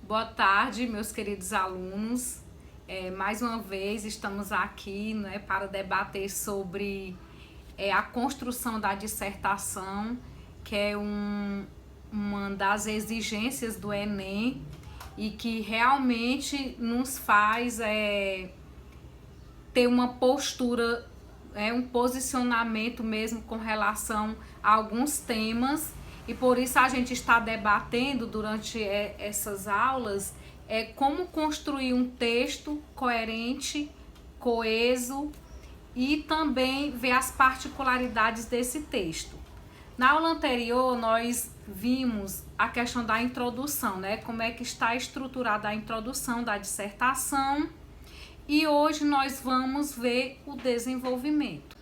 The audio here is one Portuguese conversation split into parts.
Boa tarde, meus queridos alunos. Mais uma vez estamos aqui, né, para debater sobre a construção da dissertação, que é uma das exigências do Enem e que realmente nos faz ter uma postura, um posicionamento mesmo com relação a alguns temas. E por isso a gente está debatendo durante essas aulas como construir um texto coerente, coeso e também ver as particularidades desse texto. Na aula anterior nós vimos a questão da introdução, né? Como é que está estruturada a introdução da dissertação, e hoje nós vamos ver o desenvolvimento.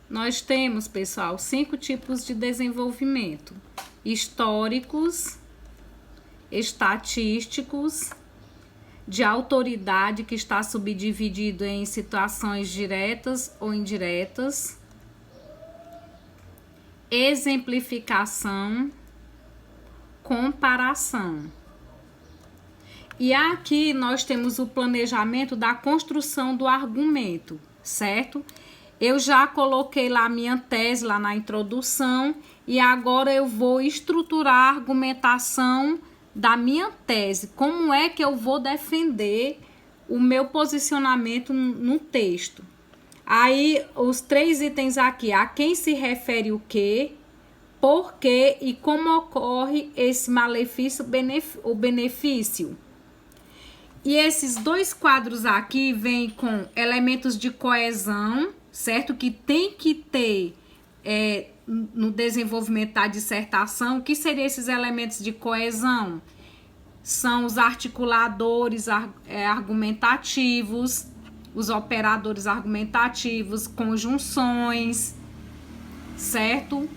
Nós temos, pessoal, 5 tipos de desenvolvimento: históricos, estatísticos, de autoridade, que está subdividido em situações diretas ou indiretas, exemplificação, comparação. E aqui nós temos o planejamento da construção do argumento, certo? Eu já coloquei lá a minha tese lá na introdução e agora eu vou estruturar a argumentação da minha tese. Como é que eu vou defender o meu posicionamento no texto? Aí, os 3 itens aqui: a quem se refere o quê, por quê e como ocorre esse malefício, o benefício. E esses 2 quadros aqui vêm com elementos de coesão, certo? Que tem que ter no desenvolvimento da dissertação. O que seriam esses elementos de coesão? São os articuladores argumentativos, os operadores argumentativos, conjunções, certo?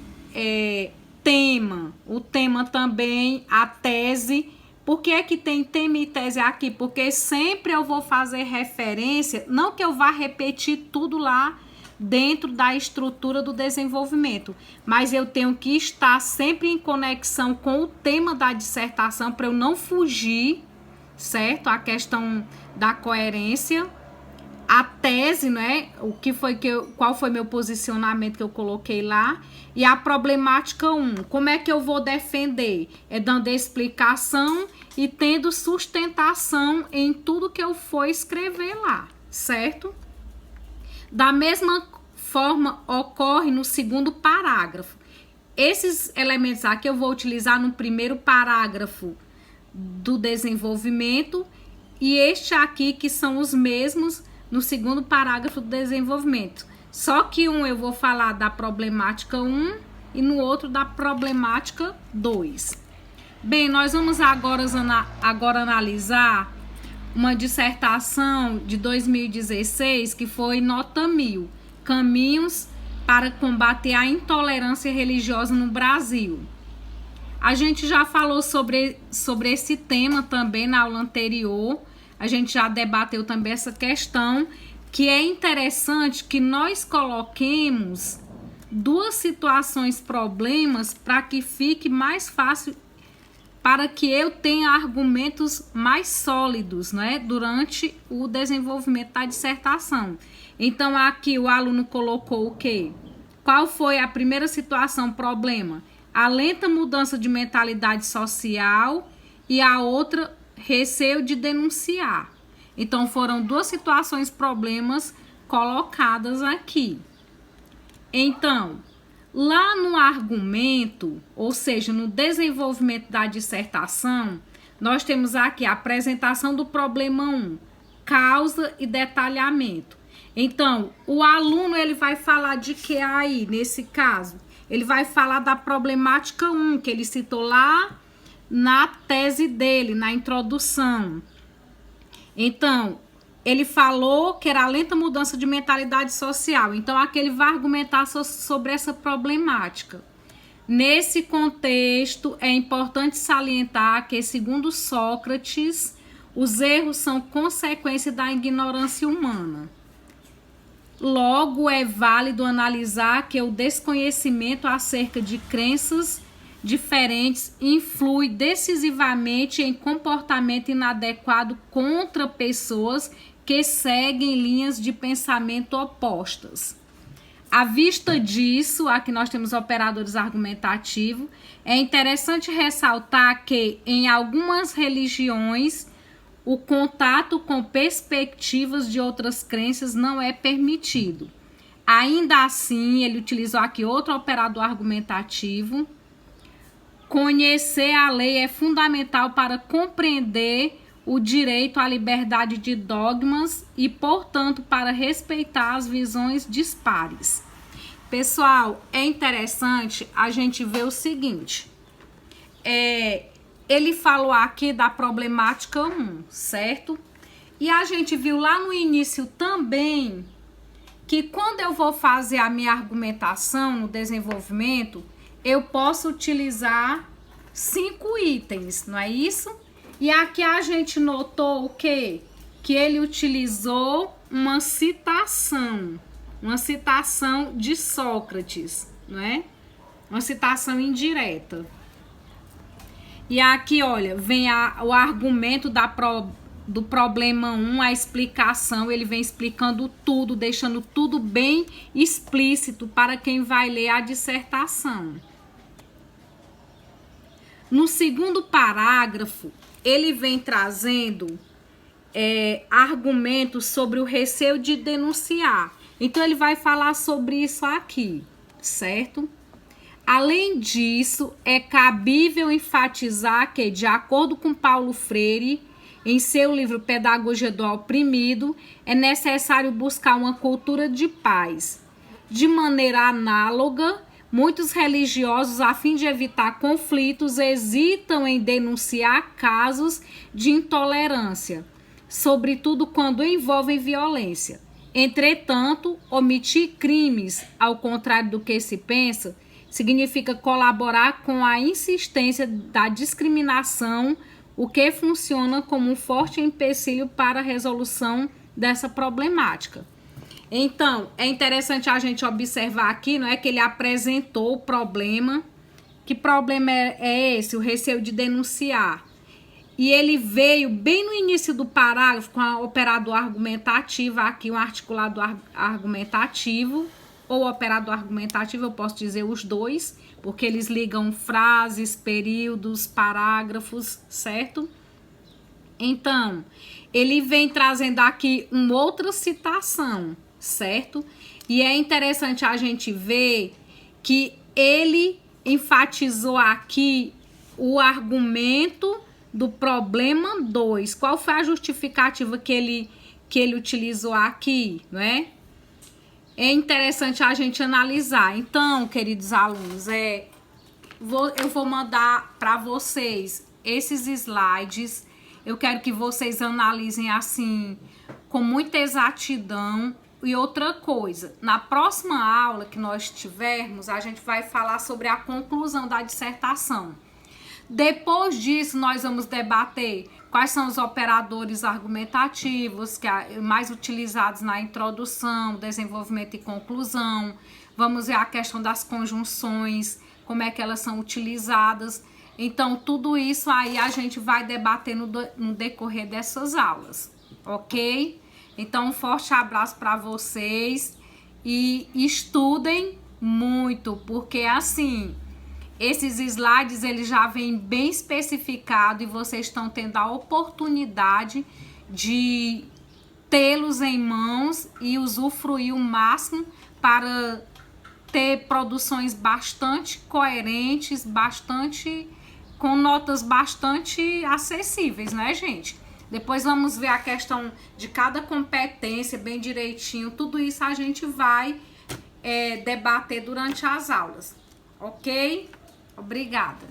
Tema, o tema também, a tese. Por que é que tem tema e tese aqui? Porque sempre eu vou fazer referência, não que eu vá repetir tudo lá dentro da estrutura do desenvolvimento, mas eu tenho que estar sempre em conexão com o tema da dissertação para eu não fugir, certo? A questão da coerência, a tese, né? Qual foi meu posicionamento que eu coloquei lá, e a problemática 1. Como é que eu vou defender? Dando explicação e tendo sustentação em tudo que eu for escrever lá, certo? Da mesma forma, ocorre no segundo parágrafo. Esses elementos aqui eu vou utilizar no primeiro parágrafo do desenvolvimento, e este aqui que são os mesmos no segundo parágrafo do desenvolvimento. Só que eu vou falar da problemática 1 e no outro da problemática 2. Bem, nós vamos agora analisar uma dissertação de 2016 que foi nota 1000, Caminhos para combater a intolerância religiosa no Brasil. A gente já falou sobre esse tema também na aula anterior. A gente já debateu também essa questão, que é interessante que nós coloquemos 2 situações, problemas, para que fique mais fácil, para que eu tenha argumentos mais sólidos, né, durante o desenvolvimento da dissertação. Então, aqui o aluno colocou o quê? Qual foi a primeira situação, problema? A lenta mudança de mentalidade social, e a outra, receio de denunciar. Então, foram 2 situações, problemas colocadas aqui. Então, lá no argumento, ou seja, no desenvolvimento da dissertação, nós temos aqui a apresentação do problema 1, causa e detalhamento. Então, o aluno ele vai falar de que aí, nesse caso? Ele vai falar da problemática 1, que ele citou lá na tese dele, na introdução. Então, ele falou que era a lenta mudança de mentalidade social. Então, aqui ele vai argumentar sobre essa problemática. Nesse contexto, é importante salientar que, segundo Sócrates, os erros são consequência da ignorância humana. Logo, é válido analisar que o desconhecimento acerca de crenças diferentes influi decisivamente em comportamento inadequado contra pessoas que seguem linhas de pensamento opostas. À vista disso, aqui nós temos operadores argumentativos, é interessante ressaltar que em algumas religiões o contato com perspectivas de outras crenças não é permitido. Ainda assim, ele utilizou aqui outro operador argumentativo. Conhecer a lei é fundamental para compreender o direito à liberdade de dogmas e, portanto, para respeitar as visões dispares. Pessoal, é interessante a gente ver o seguinte. Ele falou aqui da problemática 1, certo? E a gente viu lá no início também que quando eu vou fazer a minha argumentação no desenvolvimento, eu posso utilizar 5 itens, não é isso? E aqui a gente notou o quê? Que ele utilizou uma citação de Sócrates, não é? Uma citação indireta. E aqui, olha, vem o argumento do problema 1, a explicação, ele vem explicando tudo, deixando tudo bem explícito para quem vai ler a dissertação. No segundo parágrafo, ele vem trazendo argumentos sobre o receio de denunciar. Então, ele vai falar sobre isso aqui, certo? Além disso, é cabível enfatizar que, de acordo com Paulo Freire, em seu livro Pedagogia do Oprimido, é necessário buscar uma cultura de paz. De maneira análoga, muitos religiosos, a fim de evitar conflitos, hesitam em denunciar casos de intolerância, sobretudo quando envolvem violência. Entretanto, omitir crimes, ao contrário do que se pensa, significa colaborar com a insistência da discriminação, o que funciona como um forte empecilho para a resolução dessa problemática. Então, é interessante a gente observar aqui, não é, que ele apresentou o problema. Que problema é esse? O receio de denunciar. E ele veio bem no início do parágrafo com o operador argumentativo, aqui um articulado argumentativo, ou operador argumentativo, eu posso dizer os dois, porque eles ligam frases, períodos, parágrafos, certo? Então, ele vem trazendo aqui uma outra citação, certo? E é interessante a gente ver que ele enfatizou aqui o argumento do problema 2. Qual foi a justificativa que ele utilizou aqui, não é? É interessante a gente analisar. Então, queridos alunos, eu vou mandar para vocês esses slides. Eu quero que vocês analisem assim, com muita exatidão. E outra coisa, na próxima aula que nós tivermos, a gente vai falar sobre a conclusão da dissertação. Depois disso, nós vamos debater quais são os operadores argumentativos que mais utilizados na introdução, desenvolvimento e conclusão. Vamos ver a questão das conjunções, como é que elas são utilizadas. Então, tudo isso aí a gente vai debater no decorrer dessas aulas, ok? Então, um forte abraço para vocês e estudem muito, porque assim, esses slides eles já vêm bem especificados e vocês estão tendo a oportunidade de tê-los em mãos e usufruir o máximo para ter produções bastante coerentes, com notas bastante acessíveis, né, gente? Depois vamos ver a questão de cada competência bem direitinho. Tudo isso a gente vai debater durante as aulas, ok? Obrigada.